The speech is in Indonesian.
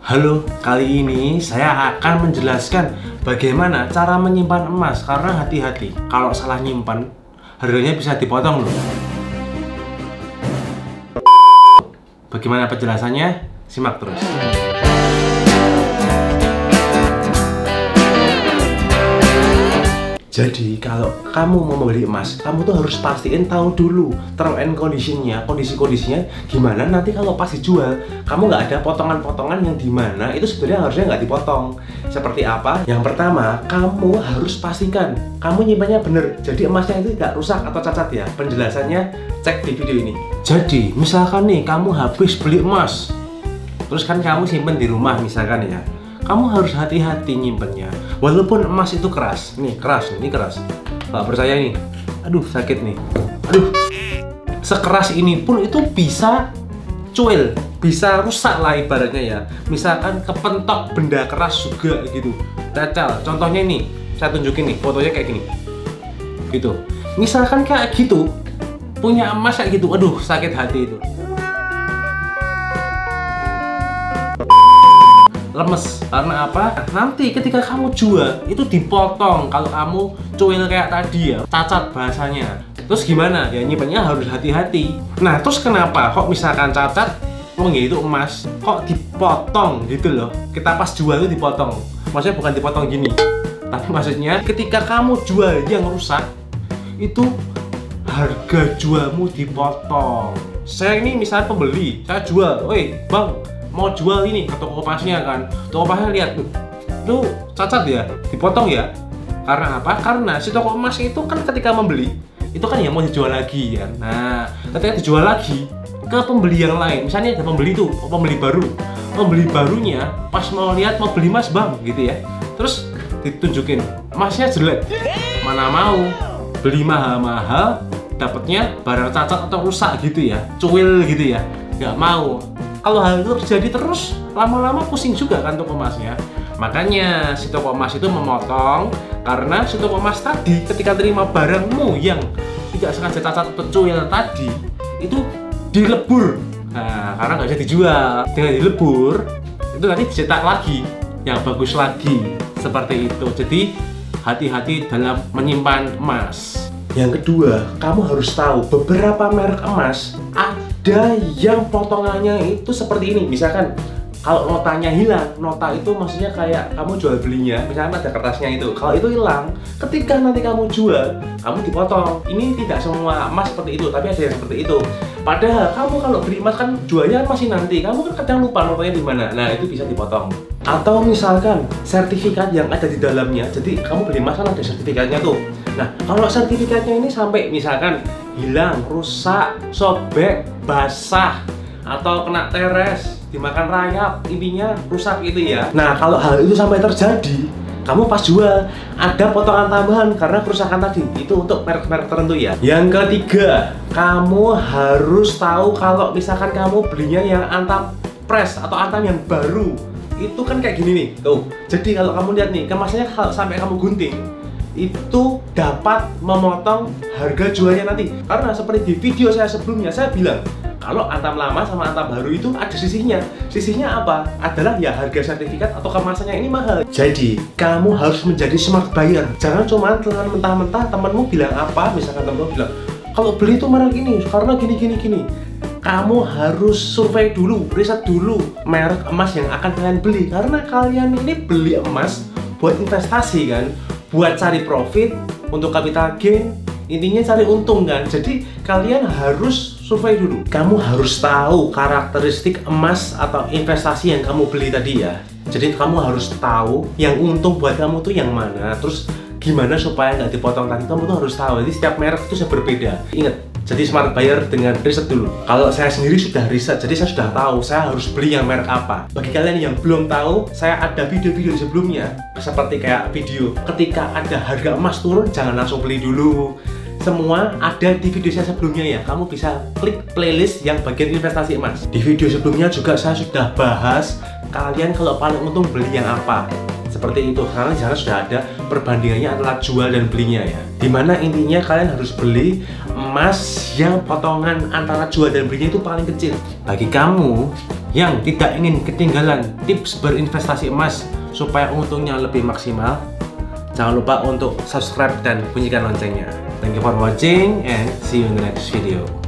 Halo, kali ini saya akan menjelaskan bagaimana cara menyimpan emas. Karena hati-hati, kalau salah nyimpan, harganya bisa dipotong loh. Bagaimana penjelasannya? Simak terus. Jadi kalau kamu mau membeli emas, kamu tuh harus pastiin tahu dulu term and conditionnya, kondisi-kondisinya gimana. Nanti kalau pas dijual, kamu nggak ada potongan-potongan yang dimana itu sebenarnya harusnya nggak dipotong. Seperti apa? Yang pertama, kamu harus pastikan kamu nyimpannya bener. Jadi emasnya itu tidak rusak atau cacat ya. Penjelasannya cek di video ini. Jadi misalkan nih kamu habis beli emas, terus kan kamu simpen di rumah misalkan ya. Kamu harus hati-hati nyimpennya. Walaupun emas itu keras, nih keras, ini keras. Nggak percaya nih, aduh sakit nih, aduh. Sekeras ini pun itu bisa cuil, bisa rusak lah ibaratnya ya. Misalkan kepentok benda keras juga gitu, cacal. Contohnya ini, saya tunjukin nih, fotonya kayak gini, gitu. Misalkan kayak gitu, punya emas kayak gitu, aduh sakit hati itu. Lemes, karena apa? Nanti ketika kamu jual itu dipotong. Kalau kamu cuil kayak tadi ya, cacat bahasanya. Terus gimana? Ya nyimpennya harus hati-hati. Nah terus kenapa kok misalkan cacat, itu emas kok dipotong gitu loh? Kita pas jual itu dipotong. Maksudnya bukan dipotong gini, tapi maksudnya ketika kamu jual yang rusak, itu harga jualmu dipotong. Saya ini misalnya pembeli, saya jual, woi bang, mau jual ini ke toko emasnya kan, toko emasnya lihat tuh cacat ya, dipotong ya. Karena apa? Karena si toko emas itu kan ketika membeli itu kan ya mau dijual lagi kan. Nah ketika dijual lagi ke pembeli yang lain, misalnya ada pembeli tuh, pembeli baru, pembeli barunya pas mau lihat mau beli emas bang gitu ya, terus ditunjukin emasnya jelek, mana mau beli mahal-mahal dapatnya barang cacat atau rusak gitu ya, cuil gitu ya, nggak mau. Kalau hal itu terjadi terus, lama-lama pusing juga kan toko emasnya. Makanya si toko emas itu memotong, karena si toko emas tadi ketika terima barangmu yang tidak sengaja cacat atau cuil tadi, itu dilebur. Nah, karena nggak bisa dijual, dengan dilebur, itu nanti dicetak lagi, yang bagus lagi. Seperti itu. Jadi, hati-hati dalam menyimpan emas. Yang kedua, kamu harus tahu beberapa merek emas ada yang potongannya itu seperti ini. Misalkan kalau notanya hilang, nota itu maksudnya kayak kamu jual belinya, misalkan ada kertasnya itu, kalau itu hilang, ketika nanti kamu jual, kamu dipotong. Ini tidak semua emas seperti itu, tapi ada yang seperti itu. Padahal kamu kalau beli emas kan jualnya masih nanti, kamu kan kadang lupa notanya di mana. Nah itu bisa dipotong. Atau misalkan sertifikat yang ada di dalamnya, jadi kamu beli emas kan ada sertifikatnya tuh. Nah kalau sertifikatnya ini sampai misalkan hilang, rusak, sobek, basah, atau kena teres, dimakan rayap, intinya rusak itu ya. Nah kalau hal itu sampai terjadi, kamu pas jual ada potongan tambahan karena kerusakan tadi, itu untuk merek-merek tertentu ya. Yang ketiga, kamu harus tahu kalau misalkan kamu belinya yang antam press atau antam yang baru, itu kan kayak gini nih tuh. Jadi kalau kamu lihat nih, kemasnya kalau sampai kamu gunting, itu dapat memotong harga jualnya nanti. Karena seperti di video saya sebelumnya, saya bilang kalau antam lama sama antam baru itu ada sisihnya. Sisihnya apa? Adalah ya harga sertifikat atau kemasannya ini mahal. Jadi kamu harus menjadi smart buyer. Jangan cuma telan mentah-mentah temanmu bilang apa, misalkan temanmu bilang kalau beli itu merek ini karena gini. Kamu harus survei dulu, riset dulu merek emas yang akan kalian beli. Karena kalian ini beli emas buat investasi kan, buat cari profit, untuk capital gain, intinya cari untung kan. Jadi kalian harus survei dulu. Kamu harus tahu karakteristik emas atau investasi yang kamu beli tadi ya. Jadi kamu harus tahu yang untung buat kamu tuh yang mana, terus gimana supaya nggak dipotong tadi, kamu tuh harus tahu. Jadi setiap merek itu bisa berbeda. Ingat, jadi smart buyer dengan riset dulu. Kalau saya sendiri sudah riset, jadi saya sudah tahu saya harus beli yang merek apa. Bagi kalian yang belum tahu, saya ada video-video sebelumnya, seperti kayak video ketika ada harga emas turun, jangan langsung beli dulu. Semua ada di video saya sebelumnya ya. Kamu bisa klik playlist yang bagian investasi emas. Di video sebelumnya juga saya sudah bahas kalian kalau paling untung beli yang apa. Seperti itu, karena di sana sudah ada perbandingannya antara jual dan belinya ya. Dimana intinya kalian harus beli emas yang potongan antara jual dan belinya itu paling kecil. Bagi kamu yang tidak ingin ketinggalan tips berinvestasi emas supaya untungnya lebih maksimal, jangan lupa untuk subscribe dan bunyikan loncengnya. Thank you for watching and see you in the next video.